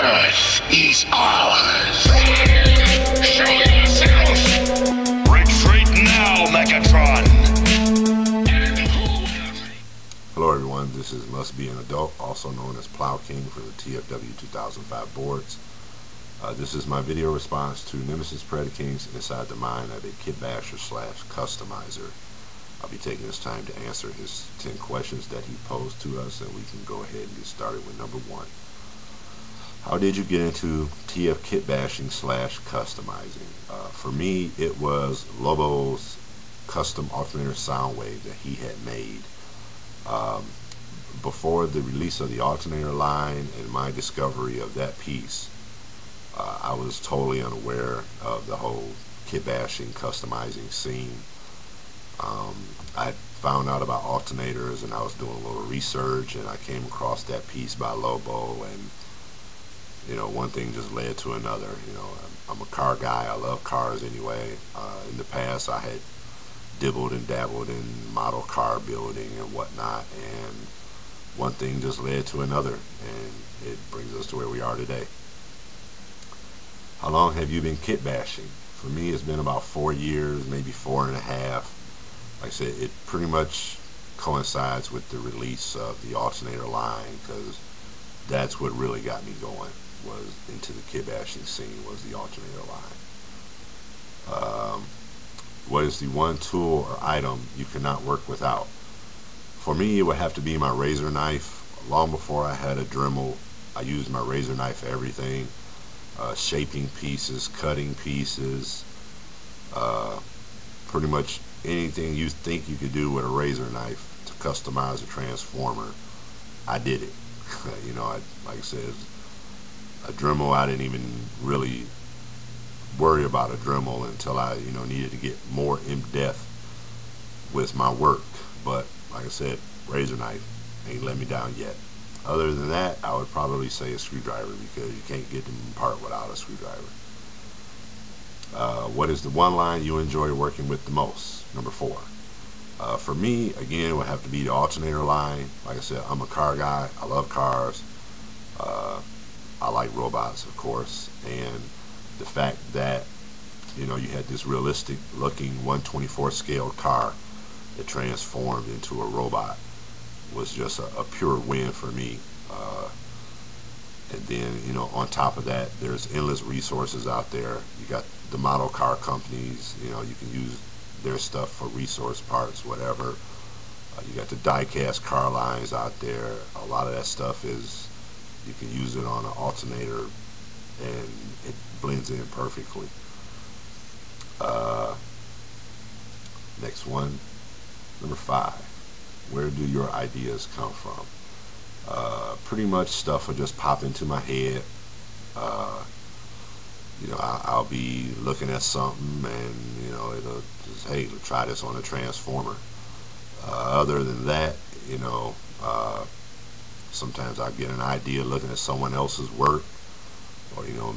Earth is ours. Show yourself! Retreat now, Megatron! Hello everyone, this is Must Be an Adult, also known as Plow King for the TFW 2005 boards. This is my video response to Nemesis Predaking's Inside the Mind of a Kitbasher / Customizer. I'll be taking this time to answer his 10 questions that he posed to us, and we can go ahead and get started with number 1. How did you get into TF kitbashing / customizing? For me, it was Lobo's custom alternator sound wave that he had made. Before the release of the alternator line and my discovery of that piece, I was totally unaware of the whole kitbashing customizing scene. I found out about alternators and I was doing a little research, and I came across that piece by Lobo, and you know, one thing just led to another. You know, I'm a car guy. I love cars anyway. In the past, I had dibbled and dabbled in model car building and whatnot, and one thing just led to another, and it brings us to where we are today. How long have you been kitbashing? For me, it's been about 4 years, maybe 4.5. Like I said, it pretty much coincides with the release of the alternator line, because that's what really got me going, was into the kitbashing scene, was the alternator line. What is the one tool or item you cannot work without? For me, it would have to be my razor knife. Long before I had a Dremel, I used my razor knife for everything. Shaping pieces, cutting pieces, pretty much anything you think you could do with a razor knife to customize a transformer, I did it. You know, like I said, a Dremel, I didn't even really worry about a Dremel until I, you know, needed to get more in depth with my work. But like I said, razor knife ain't let me down yet. Other than that, I would probably say a screwdriver, because you can't get them apart without a screwdriver. What is the one line you enjoy working with the most? Number 4. For me, again, it would have to be the alternator line. Like I said, I'm a car guy. I love cars. I like robots, of course. And the fact that, you know, you had this realistic looking 1/24 scaled car that transformed into a robot was just a pure win for me. And then, you know, on top of that, there's endless resources out there. You got the model car companies, you know, you can use their stuff for resource parts, whatever. You got the die-cast car lines out there. A lot of that stuff is, you can use it on an alternator and it blends in perfectly. Next one, number 5. Where do your ideas come from? Pretty much stuff will just pop into my head. You know, I'll be looking at something and, you know, it'll just, hey, let's try this on a transformer. Other than that, you know, sometimes I get an idea looking at someone else's work, or, you know,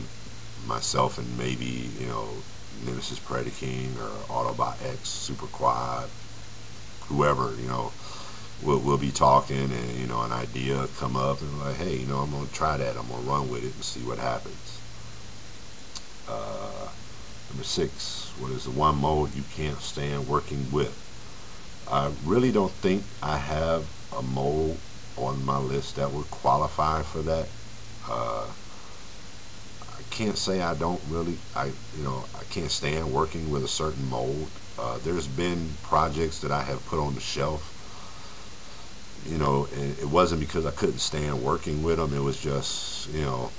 myself and maybe, you know, Nemesis Predaking or Autobot X, Super Quad, whoever, you know, we'll be talking, and, you know, an idea come up, and like, hey, you know, I'm gonna try that. I'm gonna run with it and see what happens. Number 6. What is the one mode you can't stand working with? I really don't think I have a mode on my list that would qualify for that. I can't say I don't really, I can't stand working with a certain mode. There's been projects that I have put on the shelf, you know, and it wasn't because I couldn't stand working with them. It was just, you know,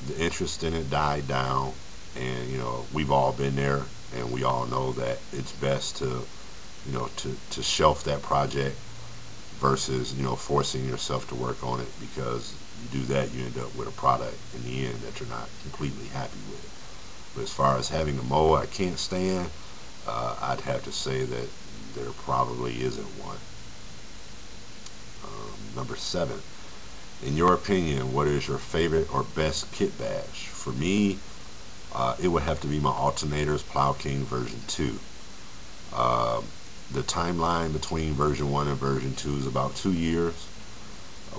the interest in it died down, and, you know, we've all been there, and we all know that it's best to, you know, to shelf that project versus, you know, forcing yourself to work on it, because you do that, you end up with a product in the end that you're not completely happy with. But as far as having a mode I can't stand, I'd have to say that there probably isn't one. Number 7. In your opinion, what is your favorite or best kitbash? For me, it would have to be my alternators, Plow King version 2. The timeline between version 1 and version 2 is about 2 years.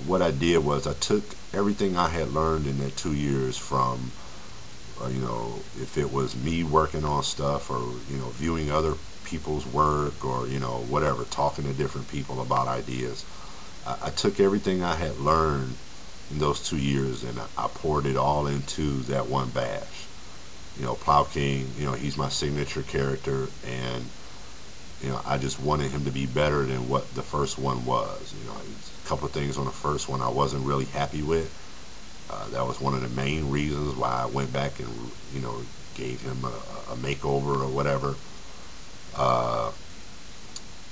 What I did was I took everything I had learned in that 2 years from, if it was me working on stuff, or, viewing other people's work, or, whatever, talking to different people about ideas. I took everything I had learned in those 2 years, and I poured it all into that one bash. Plow King, he's my signature character, and I just wanted him to be better than what the first one was. A couple of things on the first one I wasn't really happy with. That was one of the main reasons why I went back and gave him a makeover or whatever.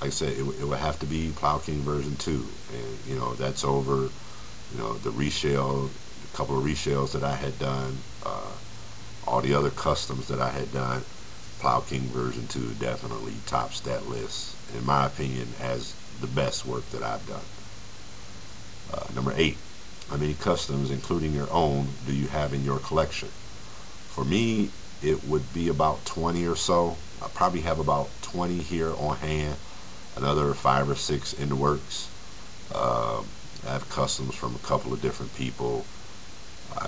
Like I said, it would have to be Plow King version 2, and that's over. The reshells, a couple of reshells that I had done, all the other customs that I had done. Plow King version 2 definitely tops that list, in my opinion, as the best work that I've done. Number 8, how many customs, including your own, do you have in your collection? For me, it would be about 20 or so. I probably have about 20 here on hand, another 5 or 6 in the works. I have customs from a couple of different people.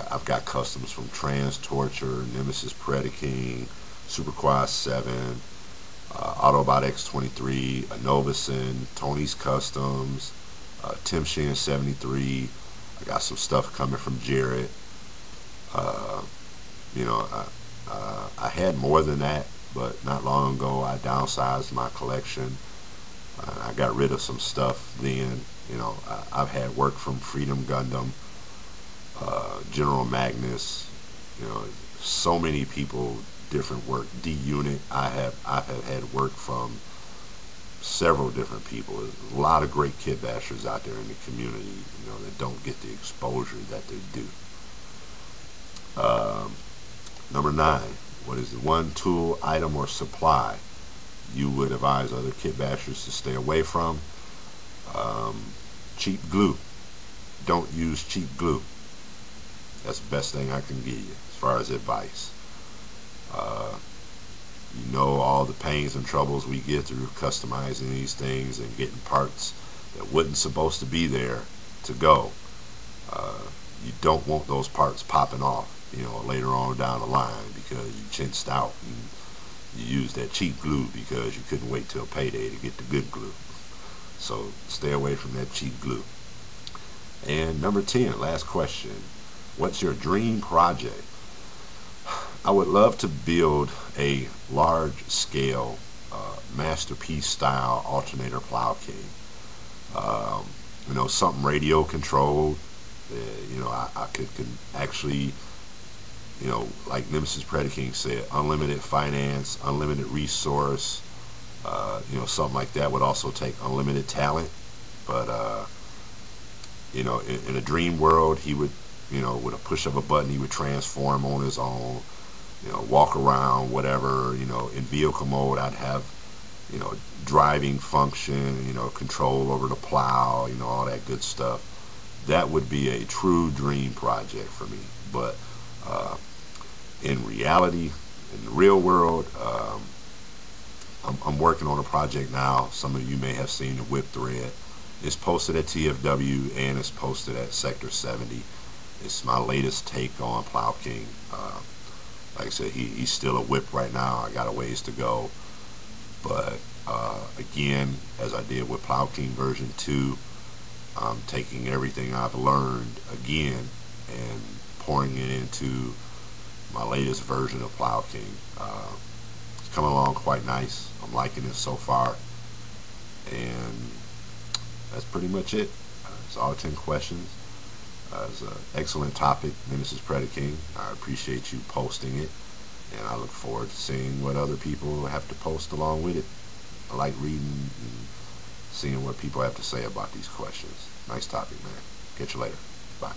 I've got customs from Torture, Nemesis Predaking, Superquad 7, Autobot X23, Anovison, Tony's Customs, Tim Shin 73. I got some stuff coming from Jared. I had more than that, but not long ago I downsized my collection. I got rid of some stuff then. I've had work from Freedom Gundam, General Magnus, so many people, different work. D-Unit, I've had work from several different people. There's a lot of great Kitbashers out there in the community, that don't get the exposure that they do. Number 9, what is the one tool, item, or supply you would advise other Kitbashers to stay away from? Cheap glue. Don't use cheap glue. That's the best thing I can give you as far as advice. All the pains and troubles we get through customizing these things and getting parts that wasn't supposed to be there to go. You don't want those parts popping off, later on down the line, because you chinched out and you used that cheap glue because you couldn't wait till payday to get the good glue. So stay away from that cheap glue. And number 10, last question. What's your dream project? I would love to build a large-scale masterpiece-style alternator Plow King. Something radio-controlled. I could actually, like Nemesis Predaking said, unlimited finance, unlimited resource. Something like that would also take unlimited talent. But in a dream world, he would, with a push of a button, he would transform on his own. Walk around, whatever. In vehicle mode, I'd have, driving function, control over the plow, all that good stuff. That would be a true dream project for me. But in reality, in the real world, I'm working on a project now. Some of you may have seen the whip thread. It's posted at TFW and it's posted at Sector 70. It's my latest take on Plow King. Like I said, he's still a whip right now. I got a ways to go. But again, as I did with Plow King version 2, I'm taking everything I've learned again and pouring it into my latest version of Plow King. It's coming along quite nice. I'm liking it so far. And that's pretty much it. It's all 10 questions. It's an excellent topic, Nemesis Predaking. I appreciate you posting it, and I look forward to seeing what other people have to post along with it. I like reading and seeing what people have to say about these questions. Nice topic, man. Catch you later. Bye.